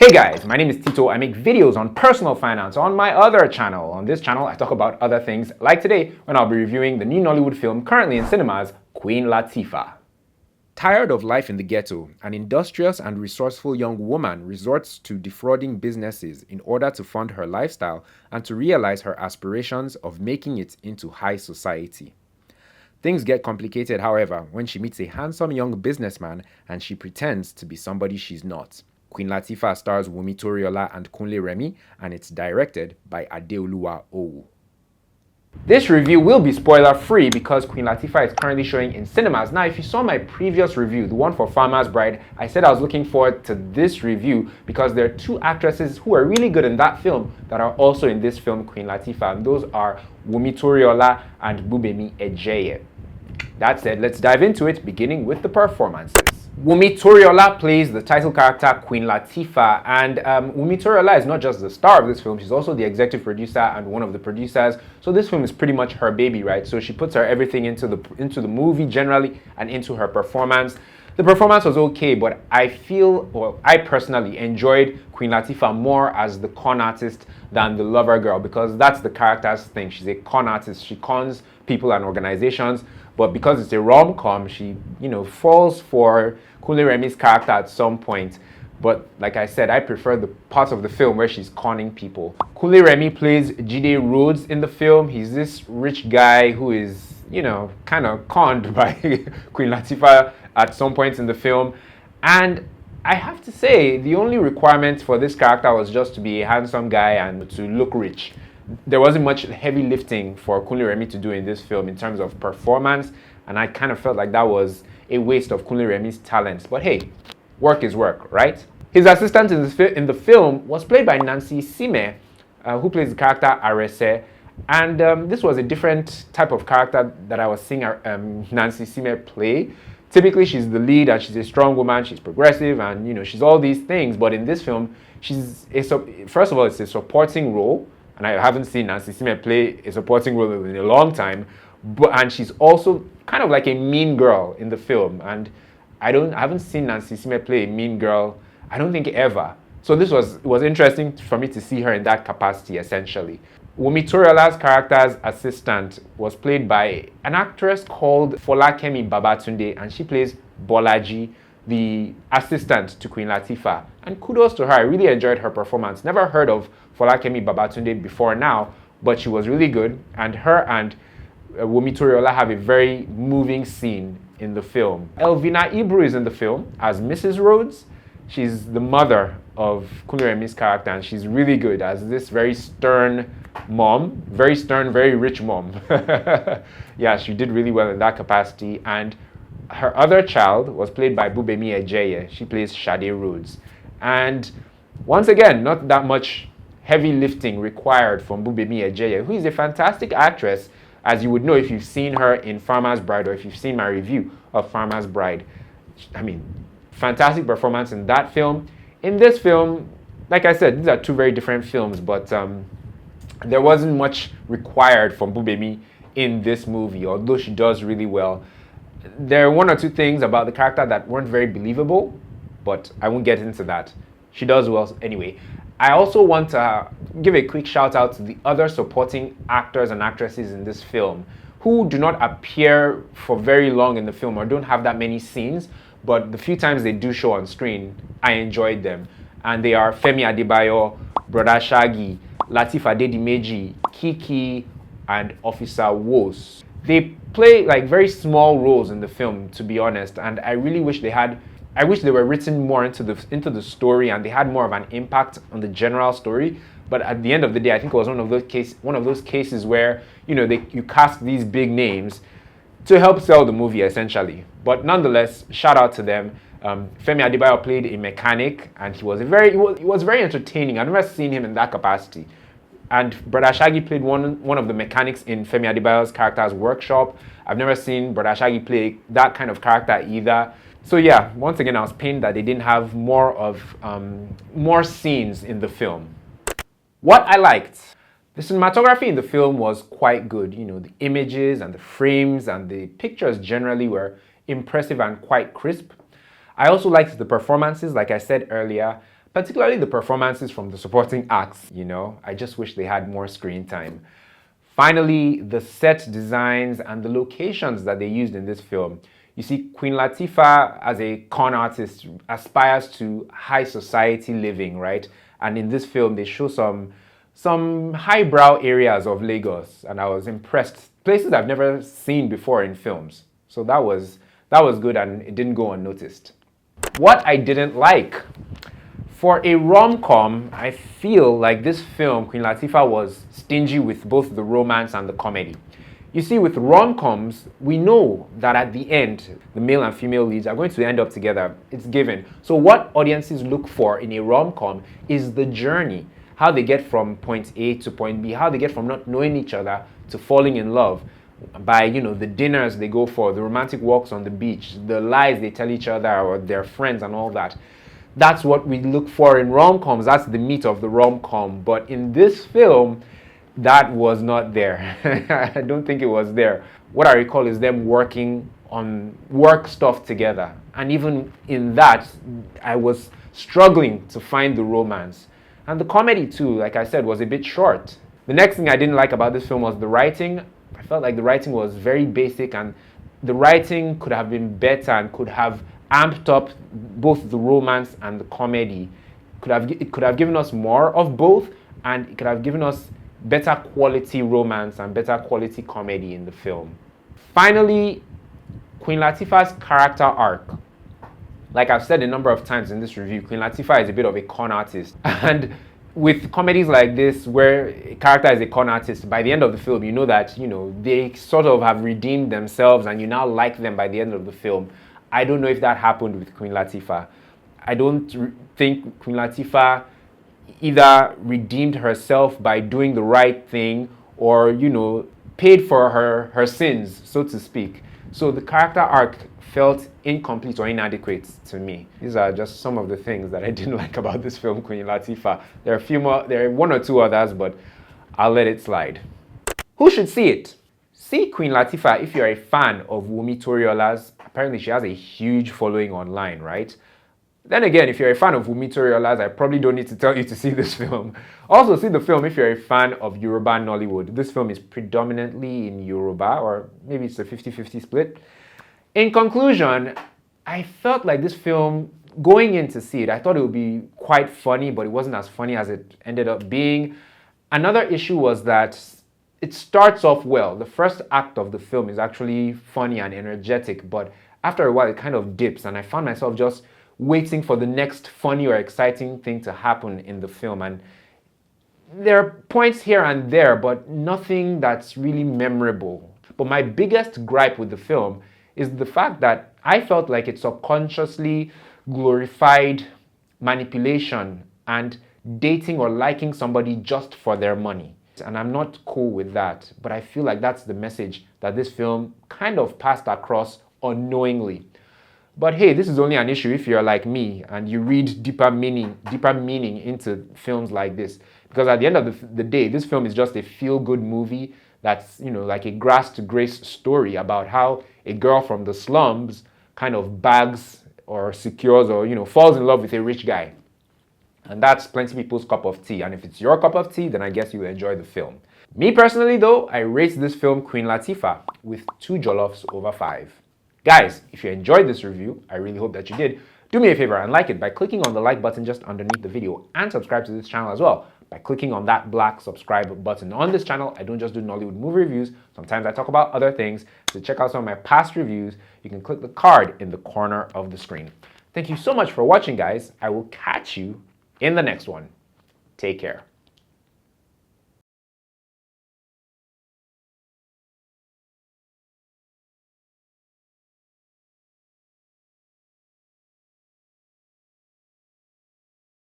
Hey guys, my name is Tito. I make videos on personal finance on my other channel. On this channel, I talk about other things, like today when I'll be reviewing the new Nollywood film currently in cinemas, Queen Lateefah. Tired of life in the ghetto, an industrious and resourceful young woman resorts to defrauding businesses in order to fund her lifestyle and to realize her aspirations of making it into high society. Things get complicated, however, when she meets a handsome young businessman and she pretends to be somebody she's not. Queen Lateefah stars Wumi Toriola and Kunle Remi, and it's directed by Adeoluwa. This review will be spoiler-free because Queen Lateefah is currently showing in cinemas. Now, if you saw my previous review, the one for Farmer's Bride, I said I was looking forward to this review because there are two actresses who are really good in that film that are also in this film, Queen Lateefah, and those are Wumi Toriola and Bubemi Ejeye. That said, let's dive into it, beginning with the performances. Wumi Toriola plays the title character Queen Lateefah, and Wumi Toriola is not just the star of this film, she's also the executive producer and one of the producers, so this film is pretty much her baby, right? So she puts her everything into the movie generally and into her performance. The performance was okay, but I personally enjoyed Queen Lateefah more as the con artist than the lover girl, because that's the character's thing. She's a con artist, she cons people and organizations. But because it's a rom-com, she, falls for Kunle Remi's character at some point. But like I said, I prefer the parts of the film where she's conning people. Kunle Remi plays Jide Rhodes in the film. He's this rich guy who is, kind of conned by Queen Lateefah at some points in the film. And I have to say, the only requirement for this character was just to be a handsome guy and to look rich. There wasn't much heavy lifting for Kunle Remi to do in this film in terms of performance, and I kind of felt like that was a waste of Kunle Remi's talents. But hey, work is work, right? His assistant in the film was played by Isime, who plays the character Arese, and this was a different type of character that I was seeing Isime play. Typically, she's the lead and she's a strong woman, she's progressive, and she's all these things. But in this film, first of all, it's a supporting role. And I haven't seen Isime play a supporting role in a long time, and she's also kind of like a mean girl in the film. And I haven't seen Isime play a mean girl, I don't think ever. So it was interesting for me to see her in that capacity, essentially. Wumi Toriola's character's assistant was played by an actress called Folakemi Babatunde, and she plays Bolaji, the assistant to Queen Lateefah. And kudos to her, I really enjoyed her performance. Never heard of Folakemi Babatunde before now, but she was really good. And her and Wumi Toriola have a very moving scene in the film. Elvina Ibru is in the film as Mrs. Rhodes. She's the mother of Kunle Remi's character, and she's really good as this very stern mom, very stern, very rich mom. Yeah, she did really well in that capacity. And her other child was played by Bubemi Ejeye. She plays Shade Rhodes. And once again, not that much heavy lifting required from Bubemi Ejeye, who is a fantastic actress, as you would know if you've seen her in Farmer's Bride or if you've seen my review of Farmer's Bride. I mean, fantastic performance in that film. In this film, like I said, these are two very different films, but there wasn't much required from Bubemi in this movie, although she does really well. There are one or two things about the character that weren't very believable, but I won't get into that. She does well anyway. I also want to give a quick shout out to the other supporting actors and actresses in this film who do not appear for very long in the film or don't have that many scenes, but the few times they do show on screen, I enjoyed them. And they are Femi Adebayo, Broda Shaggi, Lateef Adedimeji, KieKie, and Officer Wos. They play like very small roles in the film, to be honest, and I really wish I wish they were written more into the story and they had more of an impact on the general story. But at the end of the day, I think it was one of those cases where you cast these big names to help sell the movie, essentially. But nonetheless, shout out to them. Femi Adebayo played a mechanic, and he was very entertaining. I've never seen him in that capacity. And Broda Shaggi played one of the mechanics in Femi Adebayo's character's workshop. I've never seen Broda Shaggi play that kind of character either. So yeah, once again, I was pained that they didn't have more scenes in the film. What I liked. The cinematography in the film was quite good. The images and the frames and the pictures generally were impressive and quite crisp. I also liked the performances, like I said earlier. particularly the performances from the supporting acts, you know. I just wish they had more screen time. Finally, the set designs and the locations that they used in this film. You see, Queen Lateefah, as a con artist, aspires to high society living, right? And in this film, they show some highbrow areas of Lagos, and I was impressed. Places I've never seen before in films. So that was good, and it didn't go unnoticed. What I didn't like. For a rom-com, I feel like this film, Queen Lateefah, was stingy with both the romance and the comedy. You see, with rom-coms, we know that at the end, the male and female leads are going to end up together. It's given. So what audiences look for in a rom-com is the journey. How they get from point A to point B, how they get from not knowing each other to falling in love by, you know, the dinners they go for, the romantic walks on the beach, the lies they tell each other or their friends and all that. That's what we look for in rom-coms. That's the meat of the rom-com. But in this film, that was not there. I don't think it was there. What I recall is them working on work stuff together. And even in that, I was struggling to find the romance. And the comedy too, like I said, was a bit short. The next thing I didn't like about this film was the writing. I felt like the writing was very basic, and the writing could have been better and could have amped up both the romance and the comedy. It could have given us more of both, and it could have given us better quality romance and better quality comedy in the film. Finally, Queen Lateefah's character arc. Like I've said a number of times in this review, Queen Lateefah is a bit of a con artist. And with comedies like this, where a character is a con artist, by the end of the film, you know that, you know, they sort of have redeemed themselves and you now like them by the end of the film. I don't know if that happened with Queen Lateefah. I don't think Queen Lateefah either redeemed herself by doing the right thing or, you know, paid for her sins, so to speak. So the character arc felt incomplete or inadequate to me. These are just some of the things that I didn't like about this film, Queen Lateefah. There are a few more, there are one or two others, but I'll let it slide. Who should see it? See Queen Lateefah if you're a fan of Wumi Toriola's. Apparently she has a huge following online, right? Then again, if you're a fan of Wumi Toriola's, I probably don't need to tell you to see this film. Also, see the film if you're a fan of Yoruba Nollywood. This film is predominantly in Yoruba, or maybe it's a 50-50 split. In conclusion, I felt like this film, going in to see it, I thought it would be quite funny, but it wasn't as funny as it ended up being. Another issue was that it starts off well. The first act of the film is actually funny and energetic, but after a while it kind of dips, and I found myself just waiting for the next funny or exciting thing to happen in the film. And there are points here and there, but nothing that's really memorable. But my biggest gripe with the film is the fact that I felt like it subconsciously glorified manipulation and dating or liking somebody just for their money. And I'm not cool with that, but I feel like that's the message that this film kind of passed across unknowingly. But hey, this is only an issue if you're like me and you read deeper meaning into films like this. Because at the end of the day, this film is just a feel-good movie that's, you know, like a grass to grace story about how a girl from the slums kind of bags or secures or, you know, falls in love with a rich guy. And that's plenty people's cup of tea. And if it's your cup of tea, then I guess you'll enjoy the film. Me personally though, I rate this film Queen Lateefah with 2 jollofs over 5. Guys, if you enjoyed this review, I really hope that you did. Do me a favor and like it by clicking on the like button just underneath the video, and subscribe to this channel as well by clicking on that black subscribe button. On this channel, I don't just do Nollywood movie reviews. Sometimes I talk about other things. To check out some of my past reviews, you can click the card in the corner of the screen. Thank you so much for watching, guys. I will catch you in the next one. Take care.